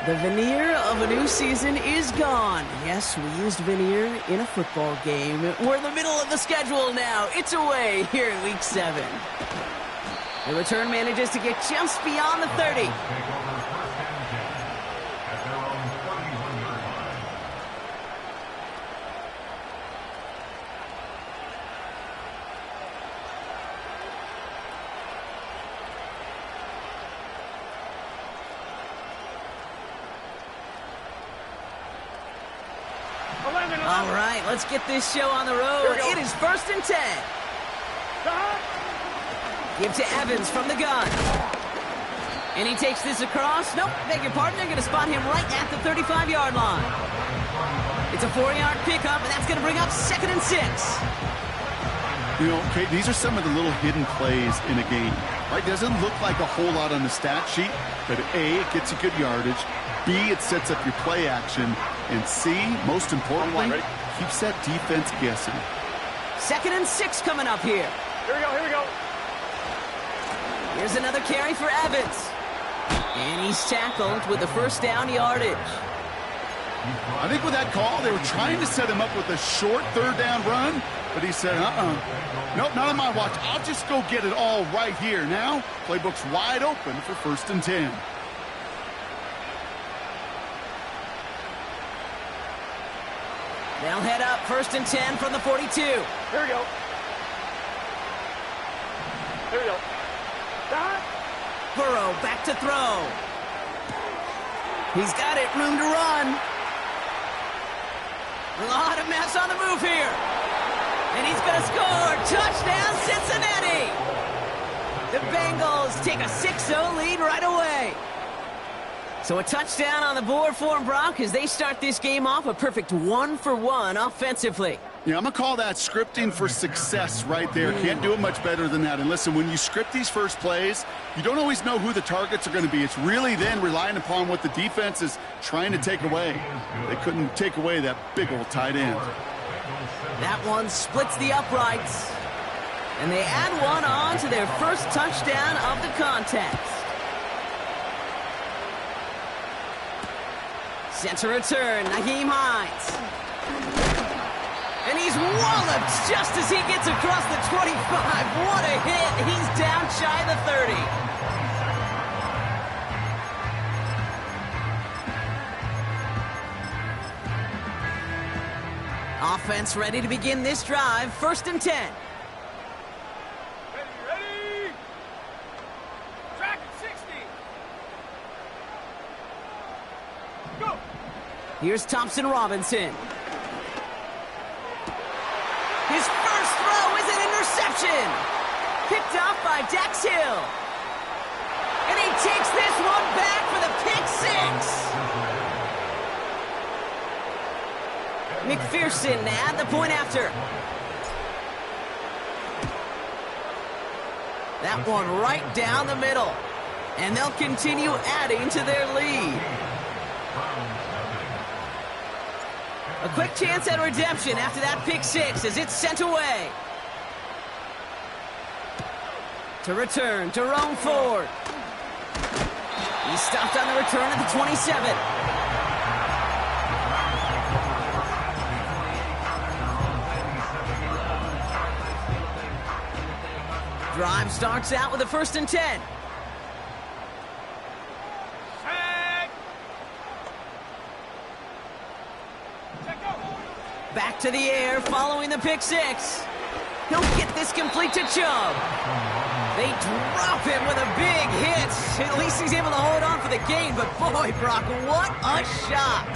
The veneer of a new season is gone. Yes, we used veneer in a football game. We're in the middle of the schedule now. It's away here in Week 7. The return manages to get just beyond the 30. All right, let's get this show on the road. It is 1st and 10. Give to Evans from the gun. And he takes this across. Nope, beg your pardon. They're going to spot him right at the 35-yard line. It's a 4-yard pickup, and that's going to bring up 2nd and 6. You know, okay, these are some of the little hidden plays in a game. Right? Doesn't look like a whole lot on the stat sheet, but A, it gets you good yardage. B, it sets up your play action. And C, most importantly, keeps that defense guessing. 2nd and 6 coming up here. Here we go. Here's another carry for Evans. And he's tackled with the first down yardage. I think with that call, they were trying to set him up with a short 3rd down run, but he said, nope, not on my watch. I'll just go get it all right here. Now, playbook's wide open for 1st and 10. They'll head up 1st and 10 from the 42. Here we go. Burrow back to throw. He's got it, room to run. A lot of mess on the move here. And he's going to score. Touchdown, Cincinnati. The Bengals take a 6-0 lead right away. So a touchdown on the board for them, Brock, as they start this game off a perfect 1-for-1 offensively. Yeah, I'm going to call that scripting for success right there. Can't do it much better than that. And listen, when you script these first plays, you don't always know who the targets are going to be. It's really then relying upon what the defense is trying to take away. They couldn't take away that big old tight end. That one splits the uprights. And they add one on to their first touchdown of the contest. Center return, Nyheim Hines. And he's walloped just as he gets across the 25. What a hit. He's down shy of the 30. Offense ready to begin this drive. 1st and 10. Ready. Track at 60. Go. Here's Thompson Robinson. His first throw is an interception. Picked off by Dax Hill. And he takes this one back for the pick 6. McPherson at the point after. That one right down the middle. And they'll continue adding to their lead. A quick chance at redemption after that pick 6 as it's sent away. To return, Jerome Ford. He's stopped on the return at the 27. Drive starts out with a 1st and 10. Back to the air following the pick 6. He'll get this complete to Chubb. They drop him with a big hit. At least he's able to hold on for the gain. But boy, Brock, what a shot.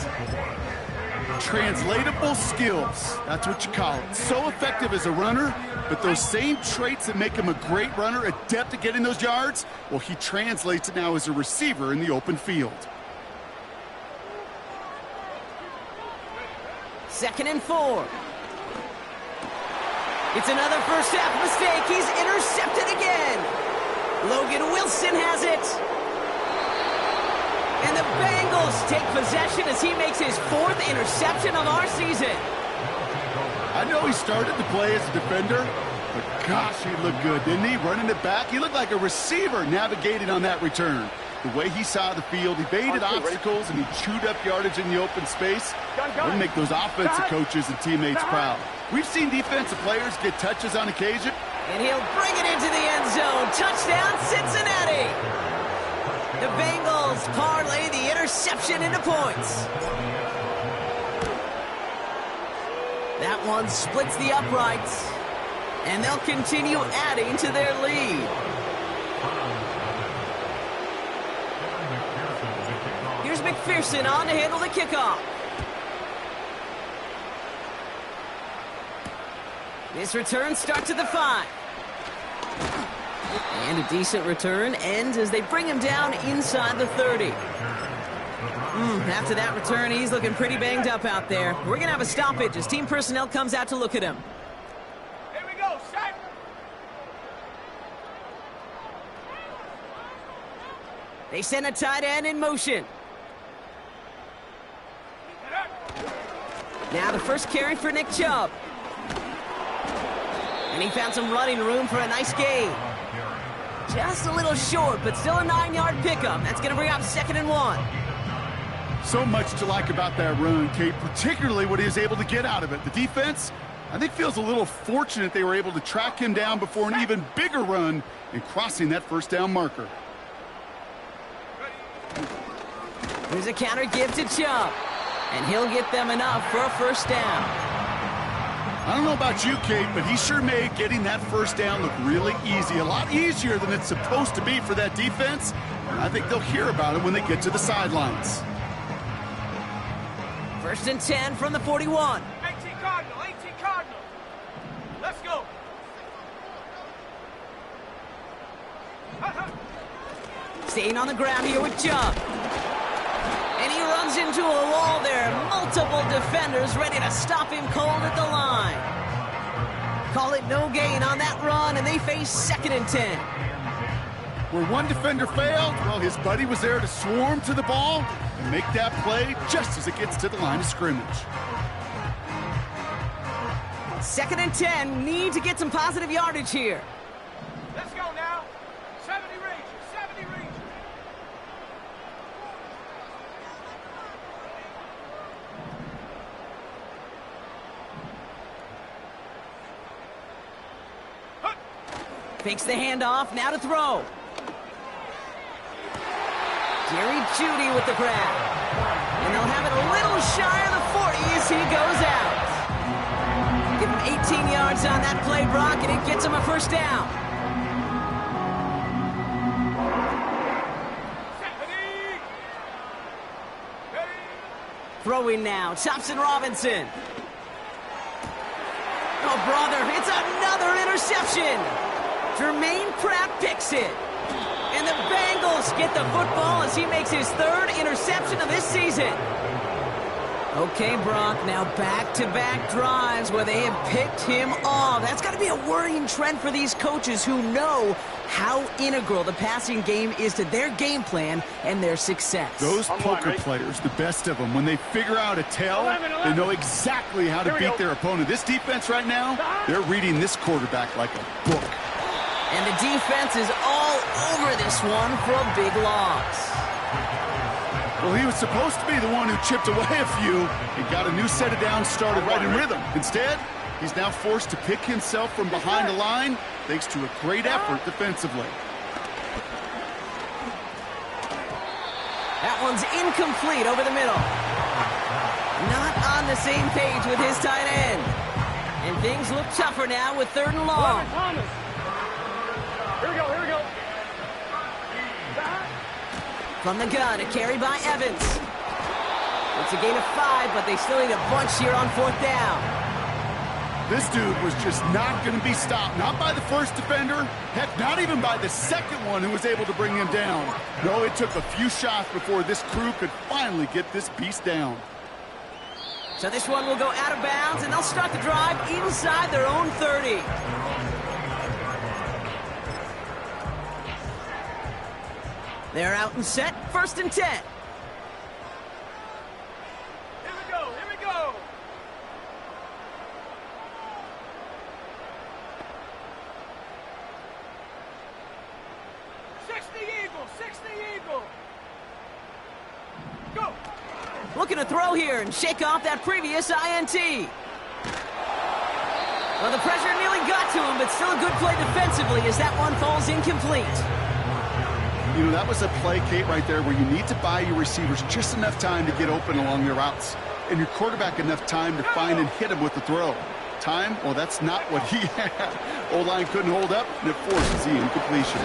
Translatable skills. That's what you call it. So effective as a runner, but those same traits that make him a great runner, adept at getting those yards, well, he translates it now as a receiver in the open field. 2nd and 4. It's another first half mistake. He's intercepted again. Logan Wilson has it. And the Bengals take possession as he makes his 4th interception of our season. I know he started to play as a defender, but gosh, he looked good, didn't he? Running it back, he looked like a receiver navigating on that return. The way he saw the field, he baited obstacles, and he chewed up yardage in the open space. Would make those offensive coaches and teammates proud. We've seen defensive players get touches on occasion. And he'll bring it into the end zone. Touchdown, Cincinnati! The Bengals parlay the interception into points. That one splits the uprights, and they'll continue adding to their lead. Here's McPherson on to handle the kickoff. This return starts at the 5. And a decent return ends as they bring him down inside the 30. After that return, he's looking pretty banged up out there. We're going to have a stoppage as team personnel comes out to look at him. Here we go, set. They send a tight end in motion. Now the first carry for Nick Chubb. And he found some running room for a nice gain. Just a little short, but still a 9-yard pickup. That's going to bring up 2nd and 1. So much to like about that run, Kate, particularly what he was able to get out of it. The defense, I think, feels a little fortunate they were able to track him down before an even bigger run and crossing that first down marker. Here's a counter give to Chubb, and he'll get them enough for a first down. I don't know about you, Kate, but he sure made getting that first down look really easy. A lot easier than it's supposed to be for that defense. And I think they'll hear about it when they get to the sidelines. 1st and 10 from the 41. 18 Cardinal, 18 Cardinal. Let's go. Staying on the ground here with Chubb. And he runs into a wall there. Multiple defenders ready to stop him cold at the line. Call it no gain on that run, and they face 2nd and 10. Where one defender failed, well, his buddy was there to swarm to the ball and make that play just as it gets to the line of scrimmage. 2nd and 10, need to get some positive yardage here. Let's go now. 70 Rangers, 70 Rangers. Fakes the handoff, now to throw. Jerry Jeudy with the grab. And they'll have it a little shy of the 40 as he goes out. Give him 18 yards on that play, Brock, and it gets him a first down. Throwing now, Thompson Robinson. Oh, brother, it's another interception. Jermaine Pratt picks it. And the Bengals get the football as he makes his 3rd interception of this season. Okay, Brock, now back-to-back drives where they have picked him off. That's got to be a worrying trend for these coaches who know how integral the passing game is to their game plan and their success. Those poker players, the best of them, when they figure out a tell, they know exactly how to beat their opponent. This defense right now, they're reading this quarterback like a book. And the defense is all over this one for a big loss. Well, he was supposed to be the one who chipped away a few and got a new set of downs started right in rhythm. Instead, he's now forced to pick himself from behind the line thanks to a great effort defensively. That one's incomplete over the middle. Not on the same page with his tight end. And things look tougher now with 3rd and long. Thomas. Here we go, here we go. From the gun, a carry by Evans. It's a gain of 5, but they still need a bunch here on 4th down. This dude was just not going to be stopped. Not by the first defender. Heck, not even by the second one who was able to bring him down. No, it took a few shots before this crew could finally get this beast down. So this one will go out of bounds, and they'll start the drive inside their own 30. They're out and set, 1st and 10. Here we go, here we go. Eagles. Eagle, 60 Eagle. Go. Looking to throw here and shake off that previous INT. Well, the pressure nearly got to him, but still a good play defensively as that one falls incomplete. You know, that was a play, Kate, right there where you need to buy your receivers just enough time to get open along their routes, and your quarterback enough time to find and hit him with the throw. Time? Well, that's not what he had. O-line couldn't hold up, and it forces the incompletion.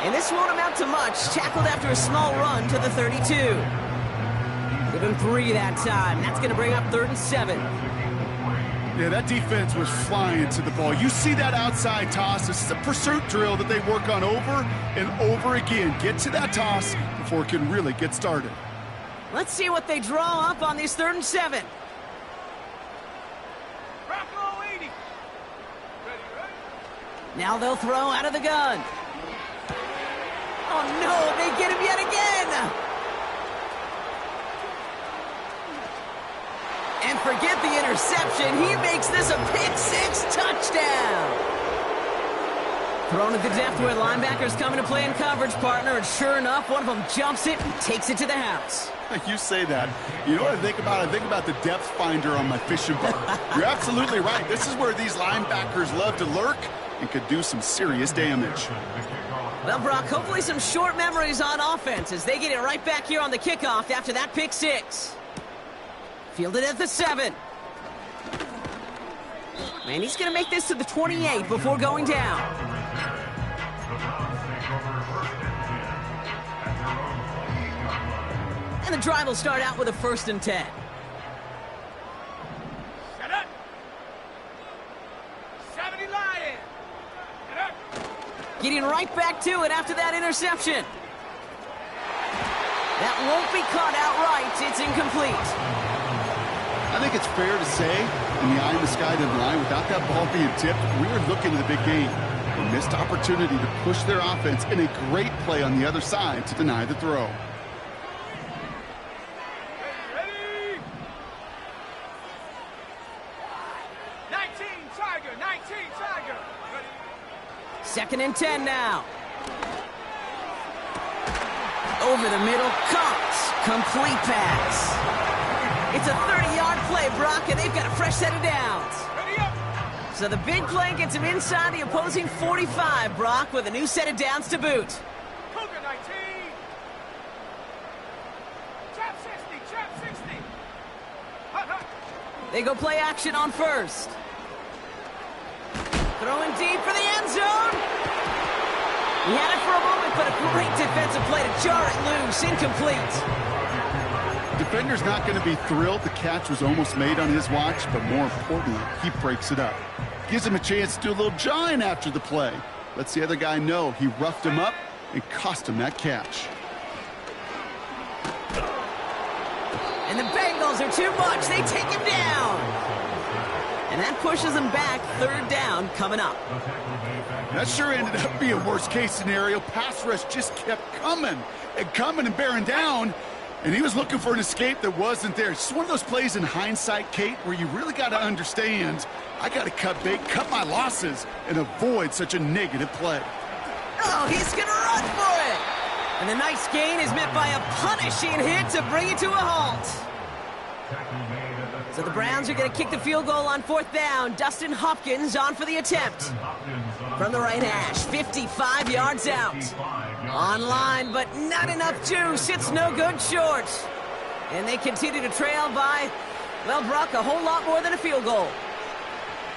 And this won't amount to much. Tackled after a small run to the 32. Give him 3 that time. That's going to bring up 3rd and 7. Yeah, that defense was flying to the ball. You see that outside toss. This is a pursuit drill that they work on over and over again. Get to that toss before it can really get started. Let's see what they draw up on this 3rd and 7. Rocco 80. Ready, ready? Now they'll throw out of the gun. Oh, no, they get him yet again. And forget the interception. He makes this a pick-6 touchdown. Thrown at the depth where linebackers come into play in coverage, partner, and sure enough, one of them jumps it and takes it to the house. You say that. You know what I think about? I think about the depth finder on my fishing boat. You're absolutely right. This is where these linebackers love to lurk and could do some serious damage. Well, Brock, hopefully some short memories on offense as they get it right back here on the kickoff after that pick-6. Fielded at the 7. And he's going to make this to the 28 before going down. And the drive will start out with a 1st and 10. Set up. 70 Lion. Set up. Getting right back to it after that interception. That won't be caught outright. It's incomplete. I think it's fair to say, in the eye of the sky to the line, without that ball being tipped, we were looking at the big game. A missed opportunity to push their offense and a great play on the other side to deny the throw. Ready. 19 Tiger, 19 Tiger. Ready. 2nd and 10 now. Over the middle, Cox. Complete pass. It's a 30-yard play, Brock, and they've got a fresh set of downs. Ready up. So the big play gets him inside the opposing 45, Brock, with a new set of downs to boot. Cougar 19. Trap 60, trap 60. Hut, hut. They go play action on 1st. Throwing deep for the end zone. He had it for a moment, but a great defensive play to jar it loose. Incomplete. Defender's not going to be thrilled the catch was almost made on his watch, but more importantly, he breaks it up. Gives him a chance to do a little jawing after the play. Lets the other guy know he roughed him up and cost him that catch. And the Bengals are too much. They take him down. And that pushes them back. 3rd down coming up. That sure ended up being a worst-case scenario. Pass rush just kept coming and bearing down. And he was looking for an escape that wasn't there. It's one of those plays in hindsight, Kate, where you really got to understand, I got to cut bait, cut my losses, and avoid such a negative play. Oh, he's going to run for it. And the nice gain is met by a punishing hit to bring it to a halt. So the Browns are going to kick the field goal on 4th down. Dustin Hopkins on for the attempt. From the right hash, 55 yards out. Online, but not enough juice. It's no good short. And they continue to trail by, well, Brock, a whole lot more than a field goal.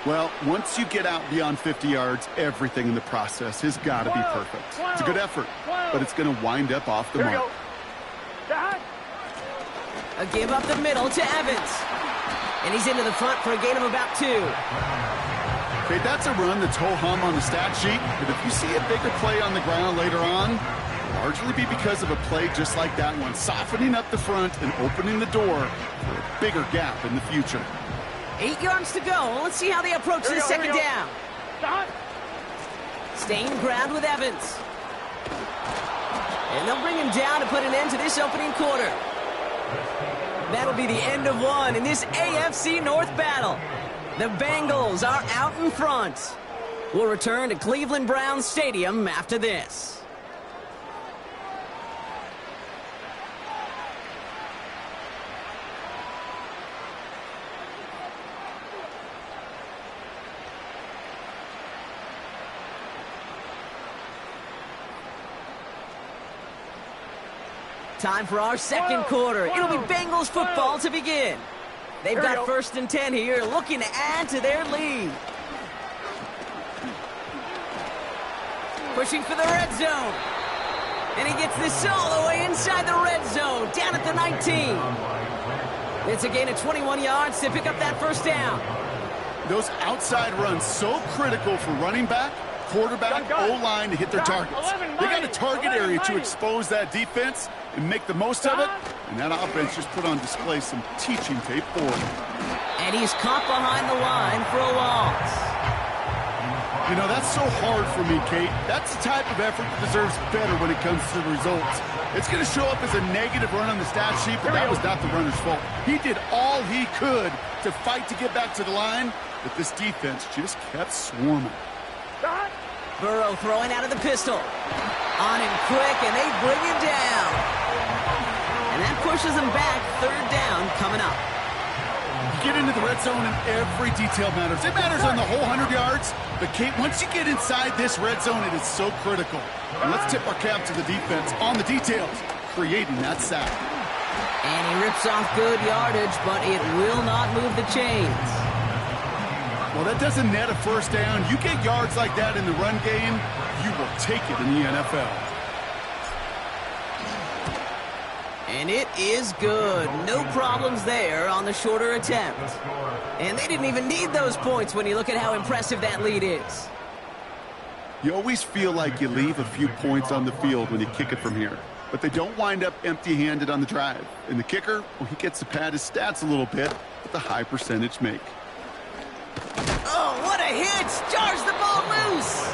Well, once you get out beyond 50 yards, everything in the process has got to be perfect. It's a good effort, but it's going to wind up off the mark. A give up the middle to Evans. And he's into the front for a gain of about 2. Okay, that's a run that's ho-hum on the stat sheet, but if you see a bigger play on the ground later on, it'll largely be because of a play just like that one, softening up the front and opening the door for a bigger gap in the future. 8 yards to go. Let's see how they approach this 2nd down. Staying ground with Evans. And they'll bring him down to put an end to this opening quarter. That'll be the end of one in this AFC North battle. The Bengals are out in front. We'll return to Cleveland Browns Stadium after this. Time for our second quarter. It'll be Bengals football to begin. They've got 1st and 10 here, looking to add to their lead. Pushing for the red zone. And he gets this all the way inside the red zone, down at the 19. It's a gain of 21 yards to pick up that 1st down. Those outside runs so critical for running back, quarterback, O-line to hit their targets. They got a target area to expose that defense and make the most of it, and that offense just put on display some teaching tape for them. And he's caught behind the line for a loss. You know, that's so hard for me, Kate. That's the type of effort that deserves better when it comes to the results. It's going to show up as a negative run on the stat sheet, but that was not the runner's fault. He did all he could to fight to get back to the line, but this defense just kept swarming. Burrow throwing out of the pistol. On him quick, and they bring him down. And that pushes him back. 3rd down coming up. Get into the red zone and every detail matters. It matters on the whole 100 yards. But, Kate, once you get inside this red zone, it is so critical. And let's tip our cap to the defense on the details, creating that sack. And he rips off good yardage, but it will not move the chains. Well, that doesn't net a 1st down. You get yards like that in the run game, you will take it in the NFL. And it is good. No problems there on the shorter attempt. And they didn't even need those points when you look at how impressive that lead is. You always feel like you leave a few points on the field when you kick it from here. But they don't wind up empty-handed on the drive. And the kicker, well, he gets to pad his stats a little bit with a high percentage make. Oh, what a hit! Jars the ball loose!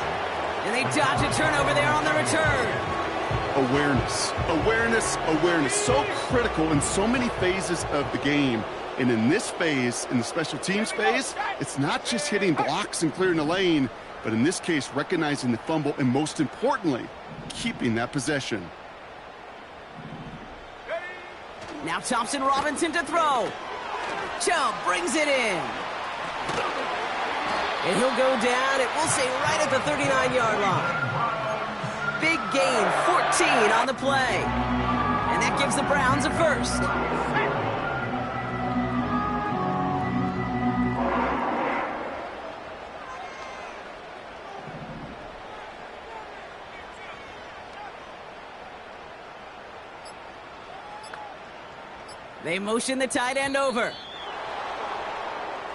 And they dodge a turnover there on the return. Awareness, awareness, awareness. So critical in so many phases of the game. And in this phase, in the special teams phase, it's not just hitting blocks and clearing the lane, but in this case, recognizing the fumble and, most importantly, keeping that possession. Now Thompson Robinson to throw. Chubb brings it in. And he'll go down, it will say right at the 39-yard line. Big gain, 14 on the play. And that gives the Browns a 1st. They motion the tight end over.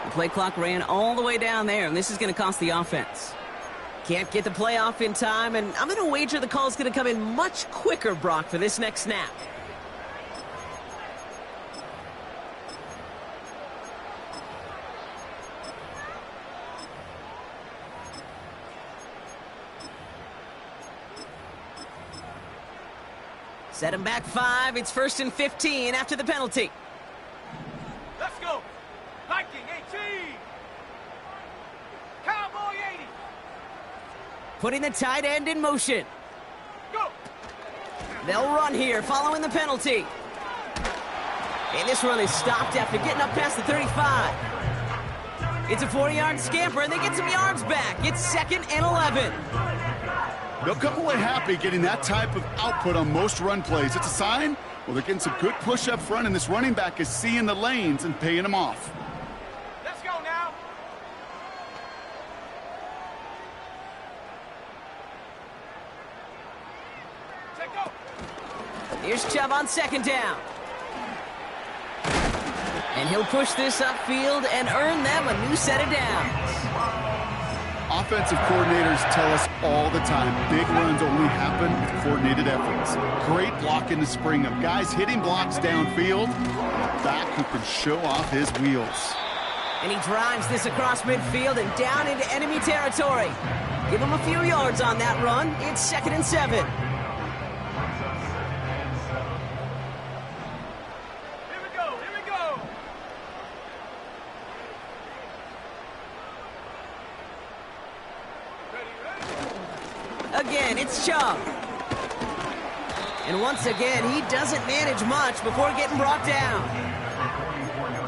The play clock ran all the way down there, and this is going to cost the offense. Can't get the play off in time, and I'm going to wager the call is going to come in much quicker, Brock, for this next snap. Set him back 5. It's 1st and 15 after the penalty. Let's go. Viking 18. Cowboy 80. Putting the tight end in motion. Go. They'll run here following the penalty. And this run is stopped after getting up past the 35. It's a 40-yard scamper, and they get some yards back. It's 2nd and 11. They'll come away happy getting that type of output on most run plays. It's a sign, well, they're getting some good push up front, and this running back is seeing the lanes and paying them off. Let's go now. Take go. Here's Chubb on 2nd down. And he'll push this upfield and earn them a new set of downs. Offensive coordinators tell us all the time, big runs only happen with coordinated efforts. Great block in the spring of guys hitting blocks downfield. A back who can show off his wheels. And he drives this across midfield and down into enemy territory. Give him a few yards on that run. It's 2nd and 7. Here we go. Here we go. Again, it's Chubb. And once again, he doesn't manage much before getting brought down.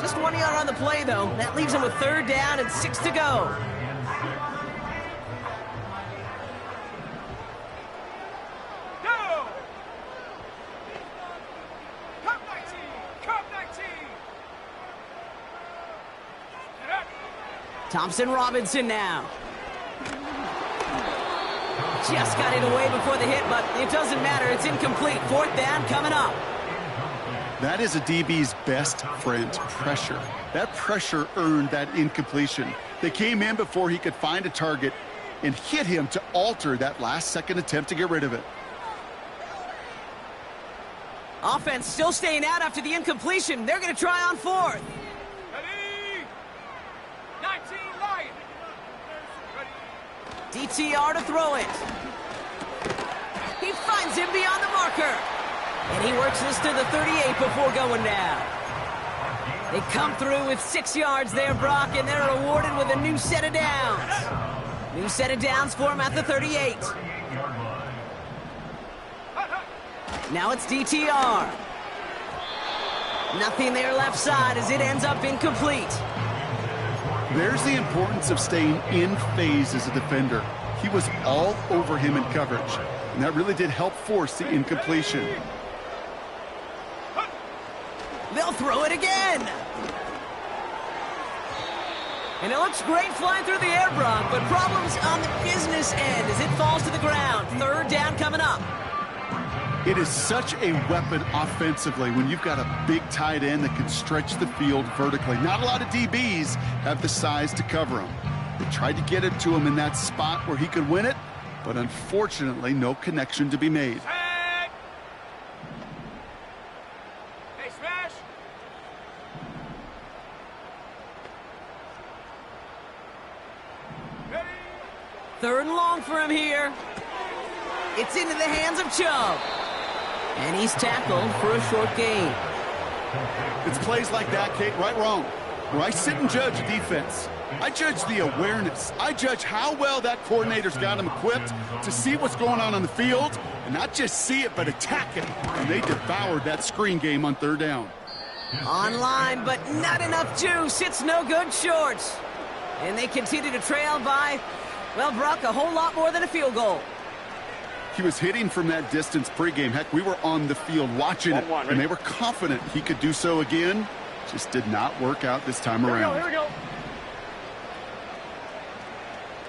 Just 1 yard on the play, though. That leaves him with 3rd down and 6 to go. Go. Thompson Robinson now. Just got it away before the hit, but it doesn't matter. It's incomplete. 4th down coming up. That is a DB's best friend, pressure. That pressure earned that incompletion. They came in before he could find a target and hit him to alter that last-second attempt to get rid of it. Offense still staying out after the incompletion. They're going to try on 4th. Ready? 19 Lion. Ready? DTR to throw it. He finds him beyond the marker. And he works this to the 38 before going down. They come through with 6 yards there, Brock, and they're rewarded with a new set of downs. New set of downs for him at the 38. Now it's DTR. Nothing there left side as it ends up incomplete. There's the importance of staying in phase as a defender. He was all over him in coverage, and that really did help force the incompletion. They'll throw it again. And it looks great flying through the air, Brock, but problems on the business end as it falls to the ground. 3rd down coming up. It is such a weapon offensively when you've got a big tight end that can stretch the field vertically. Not a lot of DBs have the size to cover him. They tried to get it to him in that spot where he could win it, but unfortunately, no connection to be made. Hey, smash. Ready? 3rd and long for him here. It's into the hands of Chubb. And he's tackled for a short gain. It's plays like that, Kate, right, wrong, where I sit and judge a defense. I judge the awareness. I judge how well that coordinator's got him equipped to see what's going on the field, and not just see it, but attack it. And they devoured that screen game on 3rd down. Online, but not enough juice. It's no good short. And they continue to trail by, well, Brock, a whole lot more than a field goal. He was hitting from that distance pregame. Heck, we were on the field watching it, and they were confident he could do so again. Just did not work out this time around. Here we go.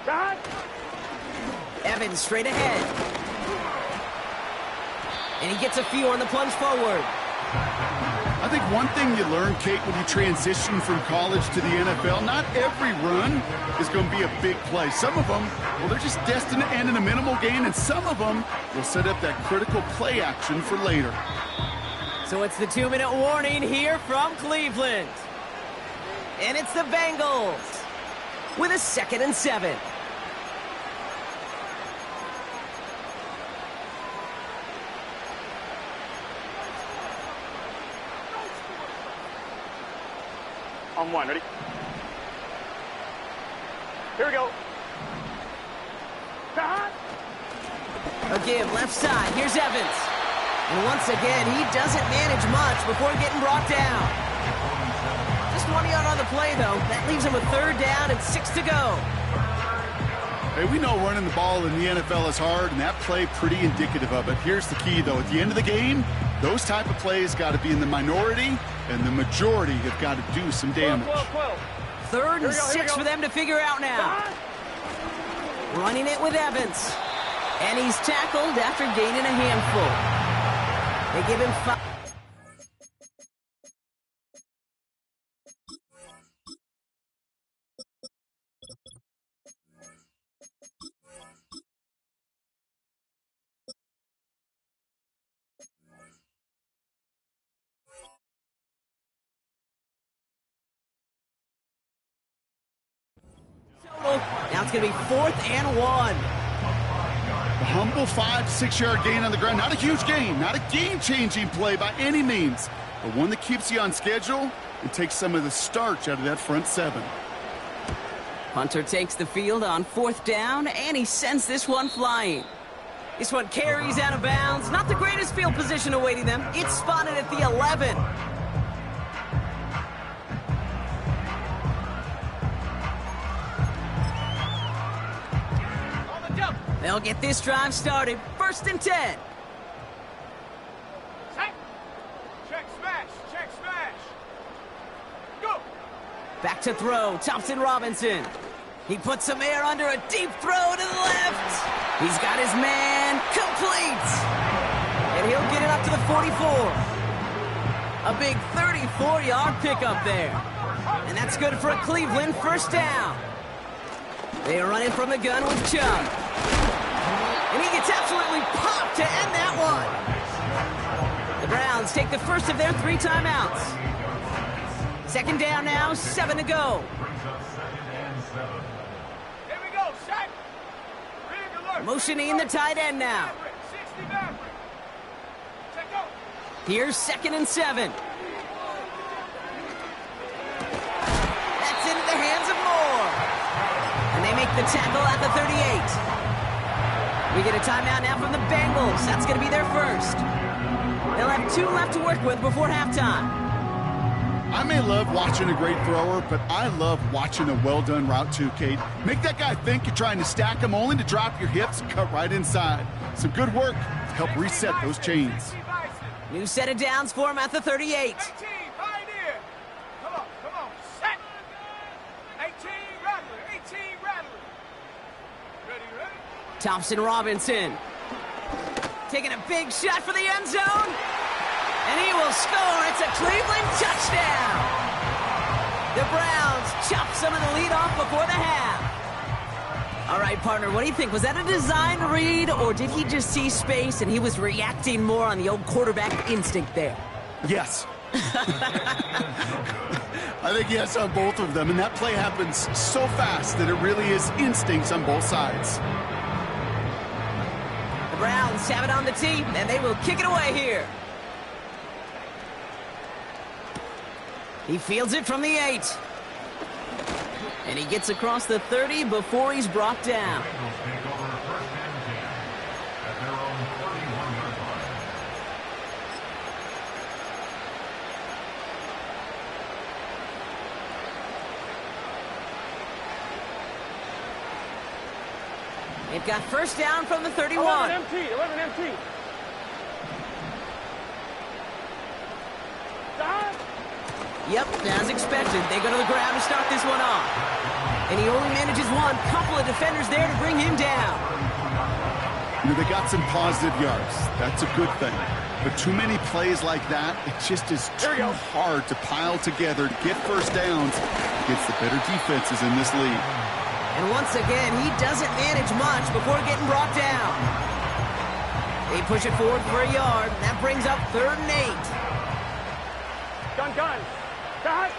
Right. Evans straight ahead. And he gets a few on the plunge forward. I think one thing you learn, Kate, when you transition from college to the NFL, not every run is going to be a big play. Some of them, well, they're just destined to end in a minimal gain, and some of them will set up that critical play action for later. So it's the 2-minute warning here from Cleveland. And it's the Bengals with a 2nd and 7. On 1, ready? Here we go. Again, left side. Here's Evans. And once again, he doesn't manage much before getting brought down. Just 1 yard on the play, though. That leaves him with 3rd down and 6 to go. Hey, we know running the ball in the NFL is hard, and that play pretty indicative of it. Here's the key, though. At the end of the game, those type of plays got to be in the minority, and the majority have got to do some damage. 3rd and 6 for them to figure out now. Running it with Evans. And he's tackled after gaining a handful. They give him 5. Now it's going to be 4th and 1. A humble 5 to 6 yard gain on the ground. Not a huge gain, not a game-changing play by any means, but one that keeps you on schedule and takes some of the starch out of that front 7. Hunter takes the field on 4th down, and he sends this one flying. This one carries out of bounds. Not the greatest field position awaiting them. It's spotted at the 11. They'll get this drive started. 1st and 10. Check smash. Go. Back to throw, Thompson Robinson. He puts some air under a deep throw to the left. He's got his man complete. And he'll get it up to the 44. A big 34-yard pickup there. And that's good for a Cleveland first down. They are running from the gun with Chubb. And he gets absolutely popped to end that one. The Browns take the first of their 3 timeouts. Second down now, 7 to go. Here we go, Shaq. Rig alert. Motioning the tight end now. 60 Maverick. Check out. Here's 2nd and 7. That's into the hands of Moore. And they make the tackle at the 38. We get a timeout now from the Bengals. That's going to be their first. They'll have 2 left to work with before halftime. I may love watching a great thrower, but I love watching a well-done route too, Kate. Make that guy think you're trying to stack him only to drop your hips and cut right inside. Some good work to help reset those chains. New set of downs for him at the 38. 18, Pioneer. Come on, set. 18, Rattler, 18, Rattler. Ready? Thompson Robinson. Taking a big shot for the end zone. And he will score. It's a Cleveland touchdown. The Browns chop some of the lead off before the half. All right, partner, what do you think? Was that a design read, or did he just see space and he was reacting more on the old quarterback instinct there? Yes. I think yes on both of them, and that play happens so fast that it really is instincts on both sides. The Browns have it on the tee, and they will kick it away here. He fields it from the 8. And he gets across the 30 before he's brought down. They've got first down from the 31. 11 MT. Yep, as expected, they go to the ground to start this one off. And he only manages one. Couple of defenders there to bring him down. You know, they got some positive yards. That's a good thing. But too many plays like that, it just is too hard to pile together to get first downs against the better defenses in this league. And once again, he doesn't manage much before getting brought down. They push it forward for a yard. That brings up 3rd and 8. Gun. Back.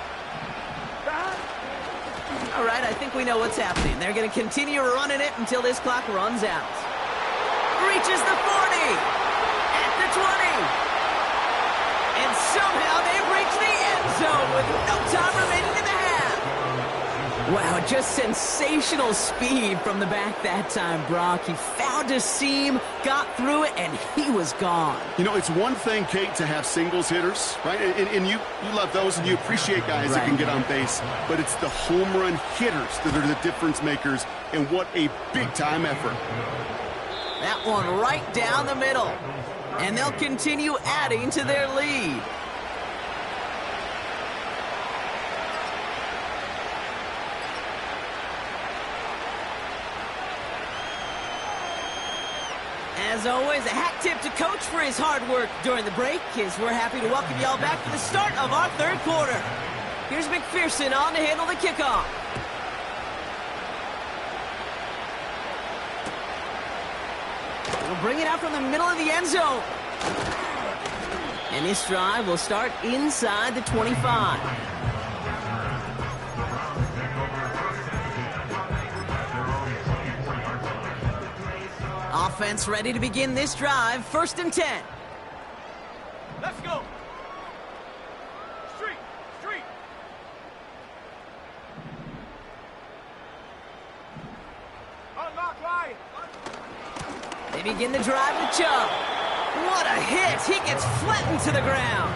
All right, I think we know what's happening. They're going to continue running it until this clock runs out. Reaches the 40. At the 20. And somehow they've reached the end zone with no time remaining in the half. Wow, just sensational speed from the back that time, Brock. He found a seam, got through it, and he was gone. You know, it's one thing, Kate, to have singles hitters, right? And you love those, and you appreciate guys that can get on base. But it's the home run hitters that are the difference makers, and what a big-time effort. That one right down the middle. And they'll continue adding to their lead. As always, a hat tip to Coach for his hard work during the break, as we're happy to welcome y'all back for the start of our 3rd quarter. Here's McPherson on to handle the kickoff. We'll bring it out from the middle of the end zone. And this drive will start inside the 25. Offense ready to begin this drive. 1st and 10. Let's go. Street. Unlock line. They begin the drive with Chubb. What a hit. He gets flattened to the ground.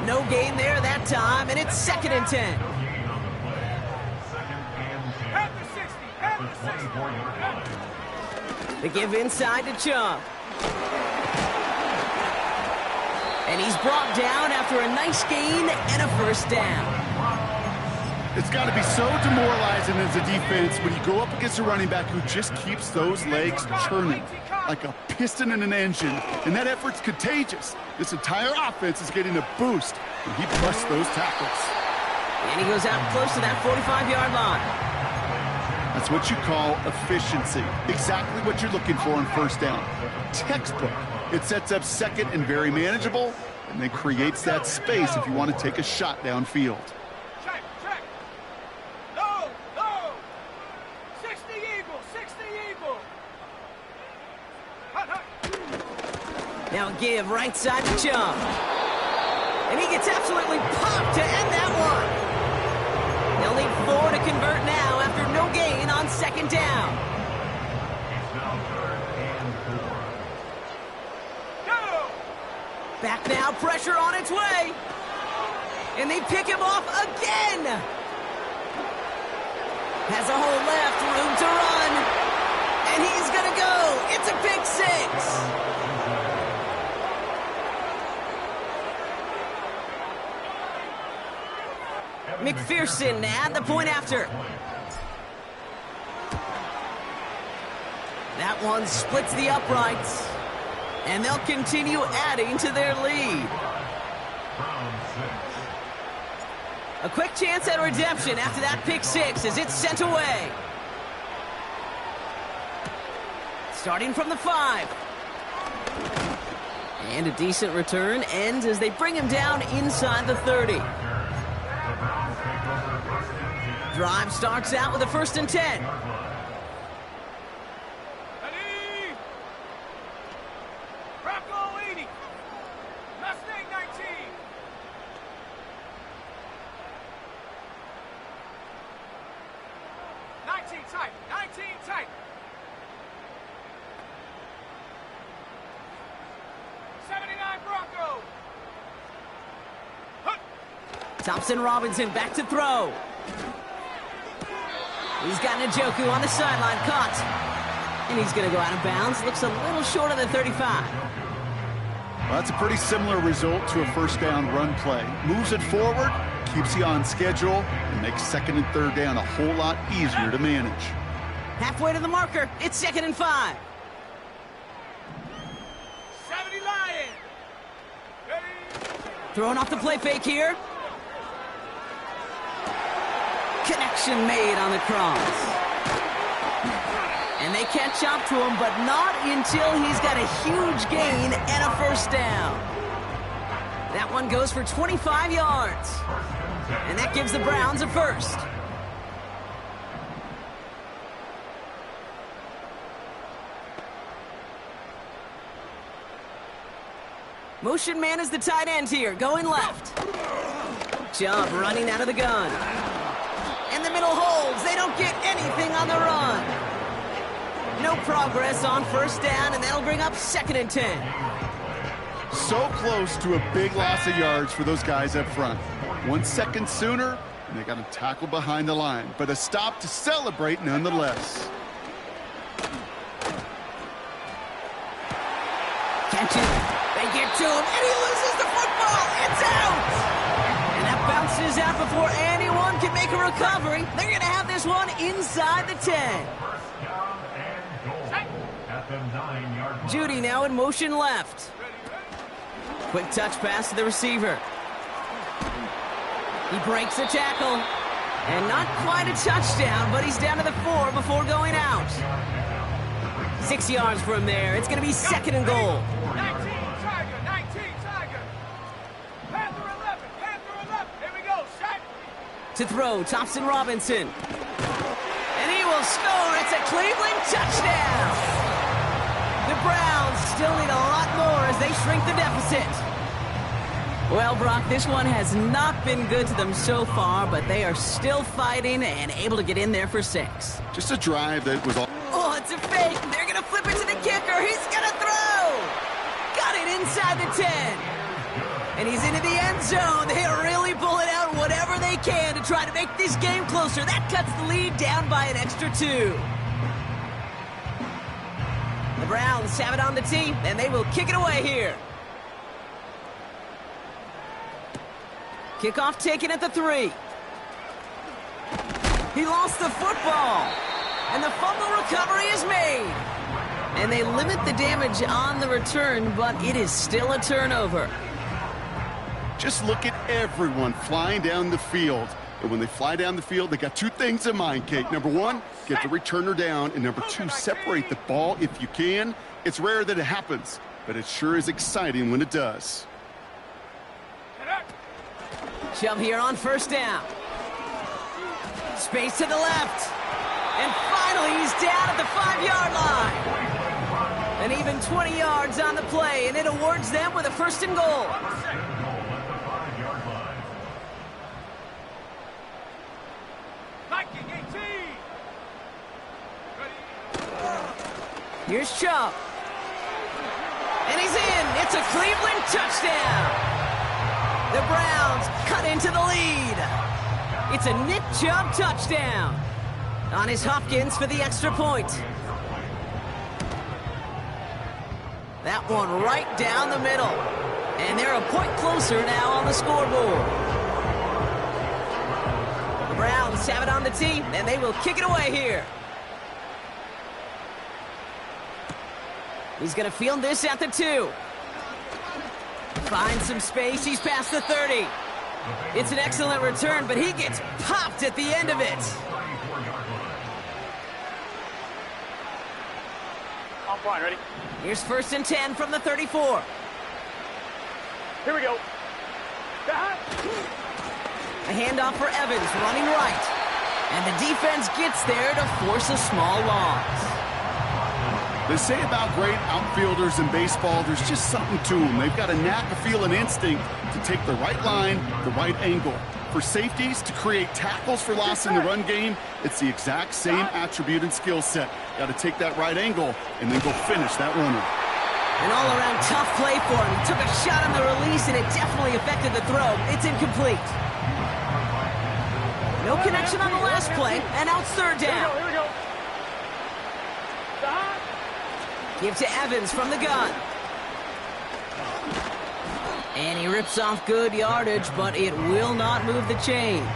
No gain there that time, and it's 2nd and 10. At the 60. They give inside to Chubb. And he's brought down after a nice gain and a first down. It's got to be so demoralizing as a defense when you go up against a running back who just keeps those legs churning like a piston in an engine, and that effort's contagious. This entire offense is getting a boost when he busts those tackles. And he goes out close to that 45-yard line. That's what you call efficiency. Exactly what you're looking for on first down. Textbook. It sets up second and very manageable, and then creates that space if you want to take a shot downfield. Check, check. No, no. 60 Eagle, 60 Eagle. Hut, hut. Now give right side to Chubb. And he gets absolutely popped to end that one. They'll need 4 to convert now after no gain on second down. Go. Back now, pressure on its way. And they pick him off again. Has a hole left, room to run. And he's going to go. It's a pick 6. McPherson at the point after. That one splits the uprights. And they'll continue adding to their lead. A quick chance at redemption after that pick 6 as it's sent away. Starting from the 5. And a decent return ends as they bring him down inside the 30. Drive starts out with a 1st and 10. Ready. Bronco 80. Mustang 19. 19 tight. 19 tight. 79 Bronco. Hut. Thompson Robinson back to throw. He's got Njoku on the sideline, caught. And he's going to go out of bounds. Looks a little short of the 35. Well, that's a pretty similar result to a first down run play. Moves it forward, keeps you on schedule, and makes second and third down a whole lot easier to manage. Halfway to the marker. It's 2nd and 5. 70 Lion. Ready. Throwing off the play fake here. Connection made on the cross. And they catch up to him, but not until he's got a huge gain and a first down. That one goes for 25 yards. And that gives the Browns a first. Motion man is the tight end here, going left. Chubb running out of the gun. And the middle holds. They don't get anything on the run. No progress on first down, and that'll bring up 2nd and 10. So close to a big loss of yards for those guys up front. 1 second sooner, and they got a tackle behind the line. But a stop to celebrate nonetheless. Catches. They get to him, and he loses the football. It's out. And that bounces out before anyone can make a recovery. They're going to have this one inside the 10. Judy now in motion left. Quick touch pass to the receiver. He breaks a tackle. And not quite a touchdown, but he's down to the 4 before going out. 6 yards from there. It's going to be 2nd and goal. 19 Tiger, 19 Tiger. Panther 11, Panther 11. Here we go, set. To throw, Thompson Robinson. And he will score. It's a Cleveland touchdown. The Browns still need a lot more as they shrink the deficit. Well, Brock, this one has not been good to them so far, but they are still fighting and able to get in there for 6. Just a drive that was all... Oh, it's a fake. They're going to flip it to the kicker. He's going to throw. Got it inside the 10. And he's into the end zone. They are really pulling out whatever they can to try to make this game closer. That cuts the lead down by an extra 2. The Browns have it on the tee, and they will kick it away here. Kickoff taken at the 3. He lost the football. And the fumble recovery is made. And they limit the damage on the return, but it is still a turnover. Just look at everyone flying down the field. And when they fly down the field, they got two things in mind, Kate. Number one, get the returner down. And number two, separate the ball if you can. It's rare that it happens, but it sure is exciting when it does. Chubb here on first down. Space to the left. And finally, he's down at the 5-yard line. And even 20 yards on the play, and it awards them with a first and goal. Here's Chubb. And he's in. It's a Cleveland touchdown. The Browns cut into the lead. It's a Nick Chubb touchdown. On his Hopkins for the extra point. That one right down the middle. And they're a point closer now on the scoreboard. The Browns have it on the tee, and they will kick it away here. He's going to field this at the 2. Finds some space. He's past the 30. It's an excellent return, but he gets popped at the end of it. I'm fine, ready? Here's first and 10 from the 34. Here we go. A handoff for Evans, running right. And the defense gets there to force a small loss. They say about great outfielders in baseball, there's just something to them. They've got a knack, a feel, an instinct to take the right line, the right angle. For safeties, to create tackles for loss in the run game, it's the exact same attribute and skill set. Got to take that right angle and then go finish that runner. An all-around tough play for him. He took a shot on the release, and it definitely affected the throw. It's incomplete. No connection on the last play, and now it's third down. Here we go. Give to Evans from the gun. And he rips off good yardage, but it will not move the chains.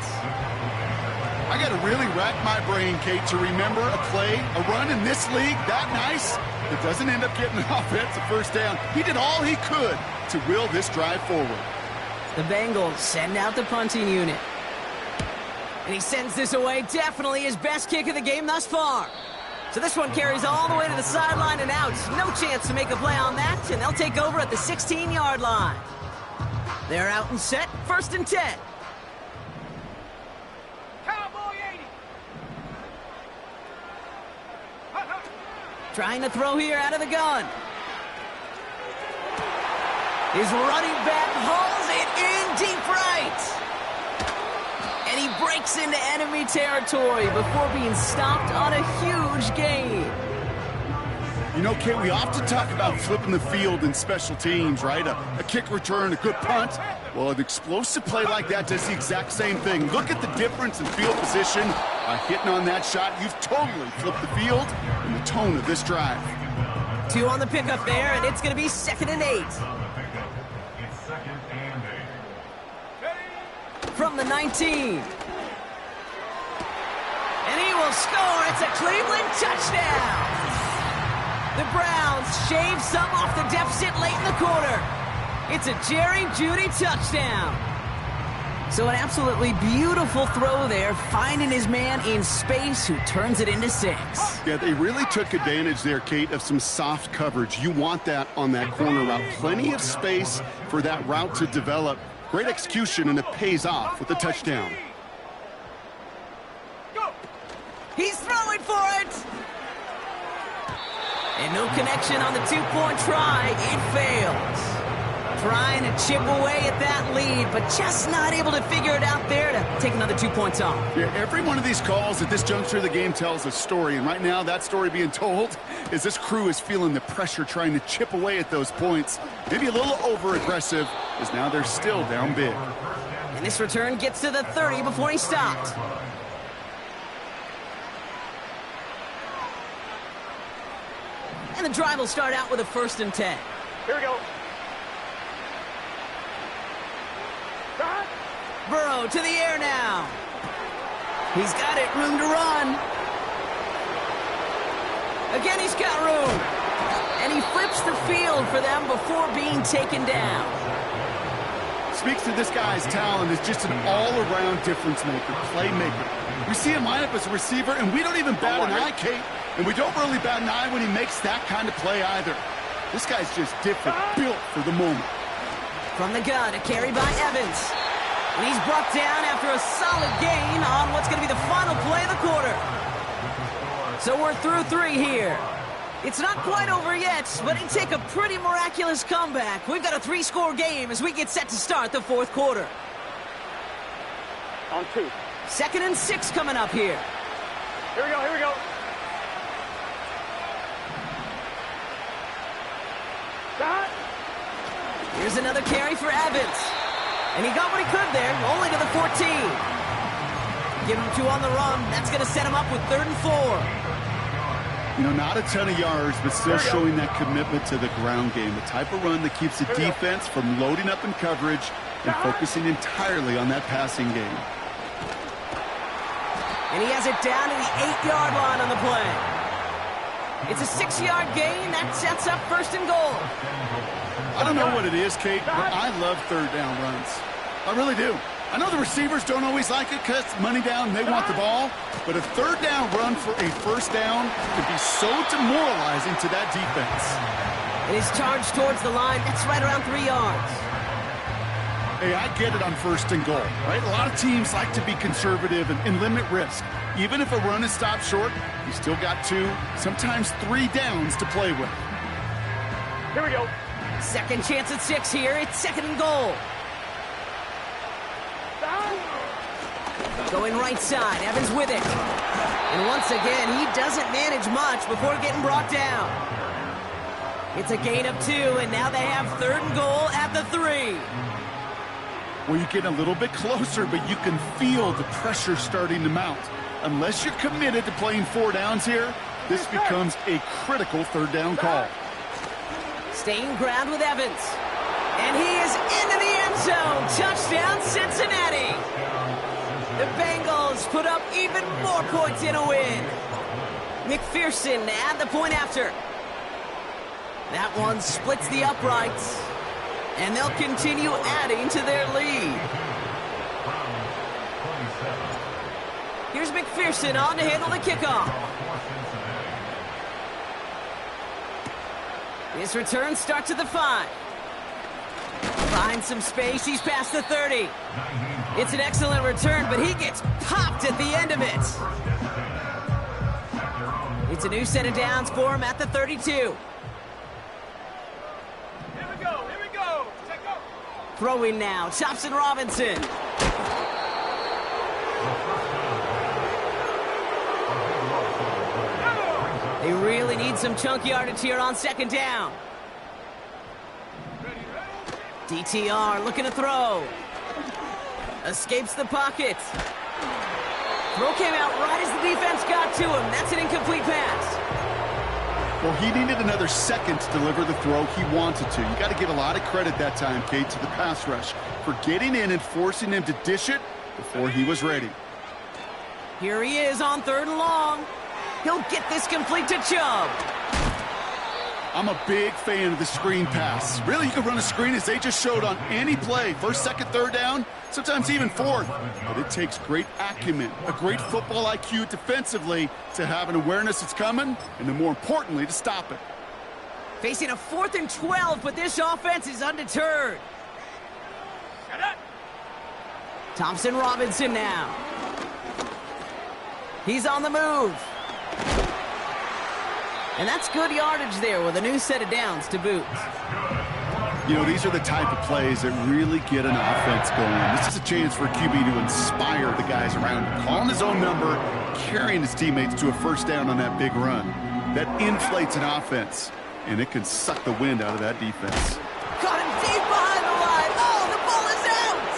I got to really rack my brain, Kate, to remember a play, a run in this league that nice that doesn't end up getting an offensive first down. He did all he could to will this drive forward. The Bengals send out the punting unit. And he sends this away, definitely his best kick of the game thus far. So this one carries all the way to the sideline and out. No chance to make a play on that, and they'll take over at the 16-yard line. They're out and set, first and 10. Cowboy 80. Trying to throw here out of the gun. His running back hauls it in deep right. And he breaks into enemy territory before being stopped on a huge gain. You know, Kate, we often talk about flipping the field in special teams, right? A kick return, a good punt. Well, an explosive play like that does the exact same thing. Look at the difference in field position. By hitting on that shot, you've totally flipped the field and the tone of this drive. 2 on the pickup there, and it's going to be 2nd and 8. From the 19. And he will score. It's a Cleveland touchdown. The Browns shave some off the deficit late in the quarter. It's a Jerry Jeudy touchdown. So an absolutely beautiful throw there, finding his man in space who turns it into 6. Yeah, they really took advantage there, Kate, of some soft coverage. You want that on that corner route. Plenty of space for that route to develop. Great execution, and it pays off with the touchdown. He's throwing for it! And no connection on the 2-point try. It fails. Trying to chip away at that lead, but just not able to figure it out there to take another 2 points off. Yeah, every one of these calls at this juncture of the game tells a story, and right now that story being told is this crew is feeling the pressure trying to chip away at those points. Maybe a little over-aggressive, as now they're still down big. And this return gets to the 30 before he stopped. And the drive will start out with a 1st and 10. Here we go. Burrow to the air now. He's got it, room to run. Again, he's got room. And he flips the field for them before being taken down. Speaks to this guy's talent as just an all-around difference maker, playmaker. We see him line up as a receiver, and we don't even bat an eye, Kate. And we don't really bat an eye when he makes that kind of play either. This guy's just different, built for the moment. From the gun, a carry by Evans. And he's brought down after a solid gain on what's going to be the final play of the quarter. So we're through 3 here. It's not quite over yet, but it'd take a pretty miraculous comeback. We've got a 3-score game as we get set to start the 4th quarter. On 2. 2nd and 6 coming up here. Here we go, here we go. Stop. Here's another carry for Evans. And he got what he could there, only to the 14. Give him 2 on the run. That's going to set him up with 3rd and 4. You know, not a ton of yards, but still showing that commitment to the ground game. The type of run that keeps the defense from loading up in coverage and focusing entirely on that passing game. And he has it down to the 8-yard line on the play. It's a 6-yard gain. That sets up 1st and goal. I don't know what it is, Kate, but I love 3rd down runs. I really do. I know the receivers don't always like it because money down, they want the ball. But a 3rd down run for a 1st down can be so demoralizing to that defense. And his charge towards the line, that's right around 3 yards. Hey, I get it on 1st and goal, right? A lot of teams like to be conservative and limit risk. Even if a run is stopped short, you still got 2, sometimes 3 downs to play with. Here we go. Second chance at 6 here. It's 2nd and goal. Going right side, Evans with it. And once again, he doesn't manage much before getting brought down. It's a gain of 2, and now they have 3rd and goal at the 3. Well, you get a little bit closer, but you can feel the pressure starting to mount. Unless you're committed to playing 4 downs here, this becomes a critical 3rd down call. Staying ground with Evans. And he is into the end zone. Touchdown, Cincinnati. The Bengals put up even more points in a win. McPherson to add the point after. That one splits the uprights. And they'll continue adding to their lead. Here's McPherson on to handle the kickoff. His return starts at the 5. Finds some space, he's past the 30. It's an excellent return, but he gets popped at the end of it. It's a new set of downs for him at the 32. Here we go, here we go. Check go. Throwing now, Thompson Robinson. They really need some chunk yardage here on 2nd down. DTR looking to throw. Escapes the pocket. Throw came out right as the defense got to him. That's an incomplete pass. Well, he needed another second to deliver the throw he wanted to. You got to give a lot of credit that time, Kate, to the pass rush for getting in and forcing him to dish it before he was ready. Here he is on 3rd and long. He'll get this complete to Chubb. I'm a big fan of the screen pass. Really, you can run a screen as they just showed on any play. 1st, 2nd, 3rd down, sometimes even 4th. But it takes great acumen, a great football IQ defensively to have an awareness it's coming, and then more importantly, to stop it. Facing a 4th and 12, but this offense is undeterred. Shut up. Thompson Robinson now. He's on the move. And that's good yardage there with a new set of downs to boot. You know, these are the type of plays that really get an offense going. This is a chance for a QB to inspire the guys around him. Calling his own number, carrying his teammates to a 1st down on that big run. That inflates an offense, and it can suck the wind out of that defense. Caught him deep behind the line. Oh, the ball is out!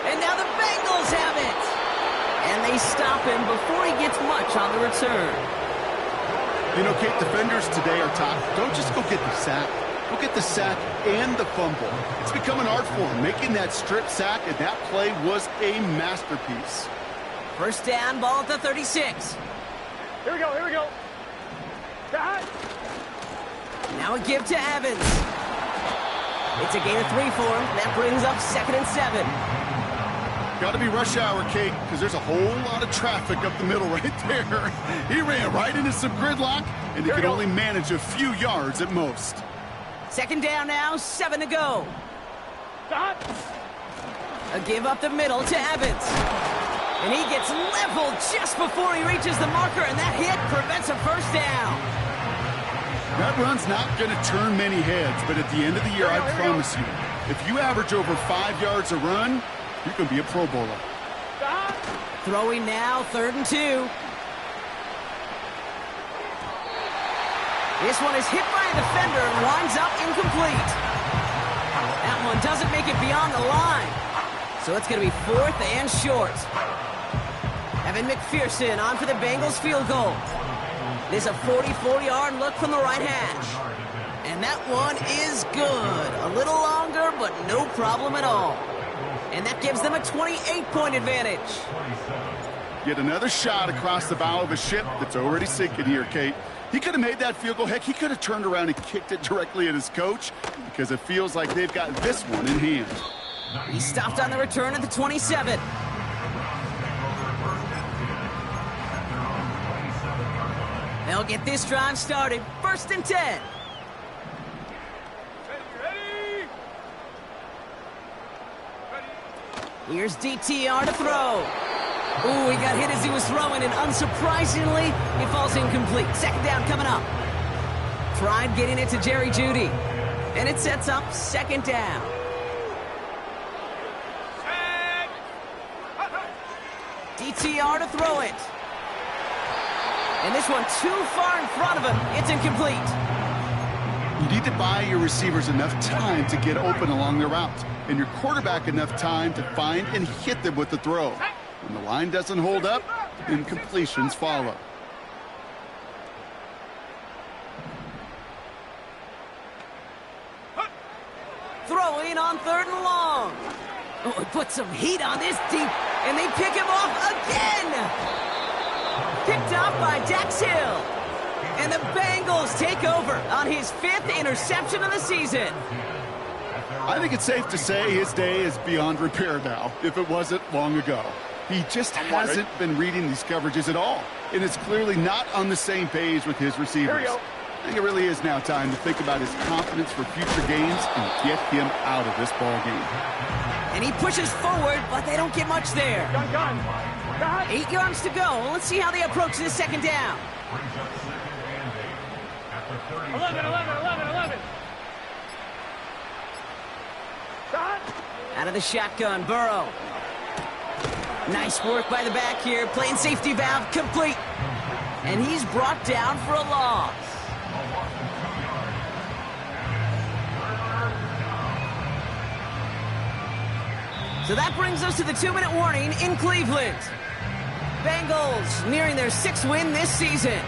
And now the Bengals have it. And they stop him before he gets much on the return. You know, Kate, defenders today are taught, don't just go get the sack. Go get the sack and the fumble. It's become an art form, making that strip sack, and that play was a masterpiece. First down, ball at the 36. Here we go, here we go. Cut. Now a give to Evans. It's a gain of 3 for him. That brings up 2nd and 7. Got to be rush hour, Kate, because there's a whole lot of traffic up the middle right there. He ran right into some gridlock, and he could only manage a few yards at most. 2nd down now, 7 to go. Cut. A give up the middle to Evans. And he gets leveled just before he reaches the marker, and that hit prevents a first down. That run's not going to turn many heads, but at the end of the year, I promise you, if you average over 5 yards a run, you can be a Pro Bowler. Cut. Throwing now, 3rd and 2. This one is hit by a defender and winds up incomplete. That one doesn't make it beyond the line. So it's going to be 4th and short. Evan McPherson on for the Bengals field goal. This is a 44-yard look from the right hash. And that one is good. A little longer, but no problem at all. And that gives them a 28-point advantage. Yet another shot across the bow of a ship that's already sinking here, Kate. He could have made that field goal. Heck, he could have turned around and kicked it directly at his coach because it feels like they've got this one in hand. He stopped on the return at the 27. They'll get this drive started. 1st and 10. Ready? Here's DTR to throw. Ooh, he got hit as he was throwing, and unsurprisingly, he falls incomplete. 2nd down coming up. Tried getting it to Jerry Jeudy. And it sets up 2nd down. DTR to throw it. And this one too far in front of him. It's incomplete. You need to buy your receivers enough time to get open along their route, and your quarterback enough time to find and hit them with the throw. When the line doesn't hold up, incompletions follow. Throwing on 3rd and long. Oh, he put some heat on this deep, and they pick him off again. Picked off by Dax Hill. And the Bengals take over on his 5th interception of the season. I think it's safe to say his day is beyond repair now, if it wasn't long ago. He just hasn't been reading these coverages at all, and it's clearly not on the same page with his receivers. I think it really is now time to think about his confidence for future games and get him out of this ball game. And he pushes forward, but they don't get much there. Gun. 8 yards to go. Let's see how they approach this 2nd down. 11. Cut. Out of the shotgun, Burrow. Nice work by the back here. Playing safety valve complete. And he's brought down for a loss. So that brings us to the 2-minute warning in Cleveland. Bengals nearing their 6th win this season.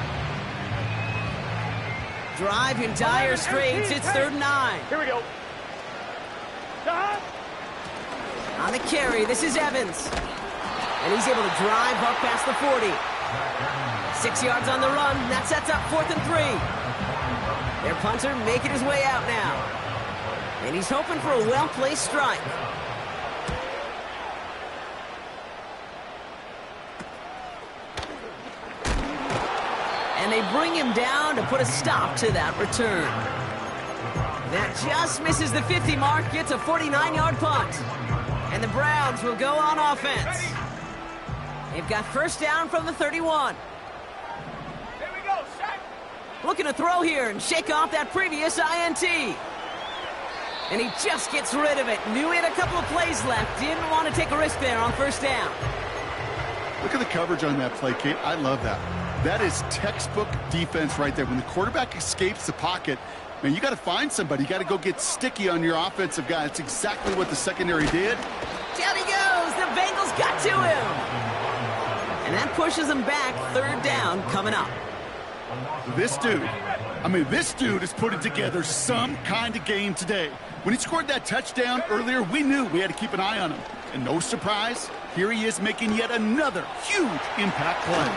Drive in dire straits. It's 3rd and 9. Here we go. Cut. On the carry, this is Evans. And he's able to drive up past the 40. 6 yards on the run. That sets up 4th and 3. Their punter making his way out now. And he's hoping for a well-placed strike. And they bring him down to put a stop to that return. That just misses the 50 mark, gets a 49-yard punt. And the Browns will go on offense. They've got 1st down from the 31. Here we go, set. Looking to throw here and shake off that previous INT. And he just gets rid of it. Knew he had a couple of plays left. Didn't want to take a risk there on 1st down. Look at the coverage on that play, Kate. I love that. That is textbook defense right there. When the quarterback escapes the pocket, man, you got to find somebody. You got to go get sticky on your offensive guy. That's exactly what the secondary did. Down he goes. The Bengals got to him. And that pushes him back. 3rd down coming up. This dude is putting together some kind of game today. When he scored that touchdown earlier, we knew we had to keep an eye on him. And no surprise, Here he is making yet another huge impact play.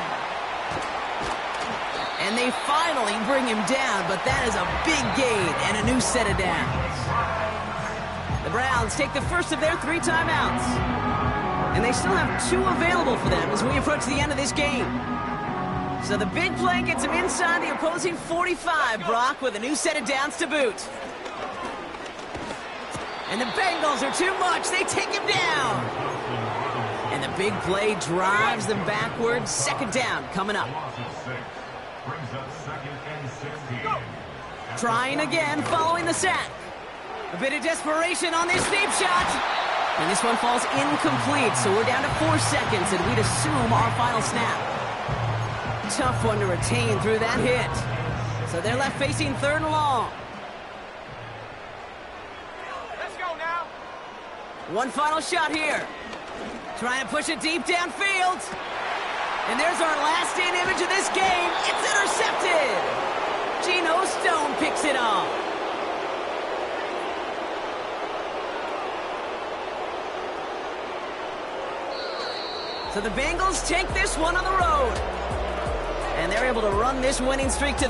And they finally bring him down, but that is a big gain and a new set of downs. The Browns take the first of their 3 timeouts. And they still have 2 available for them as we approach the end of this game. So the big play gets him inside the opposing 45, Brock, with a new set of downs to boot. And the Bengals are too much. They take him down. And the big play drives them backwards. Second down coming up. Trying again following the sack. A bit of desperation on this deep shot. And this one falls incomplete, so we're down to 4 seconds, and we'd assume our final snap. Tough one to retain through that hit. So they're left facing 3rd and long. Let's go now. One final shot here. Trying to push it deep downfield. And there's our last-in image of this game. It's intercepted. Geno Stone picks it off. So the Bengals take this one on the road. And they're able to run this winning streak to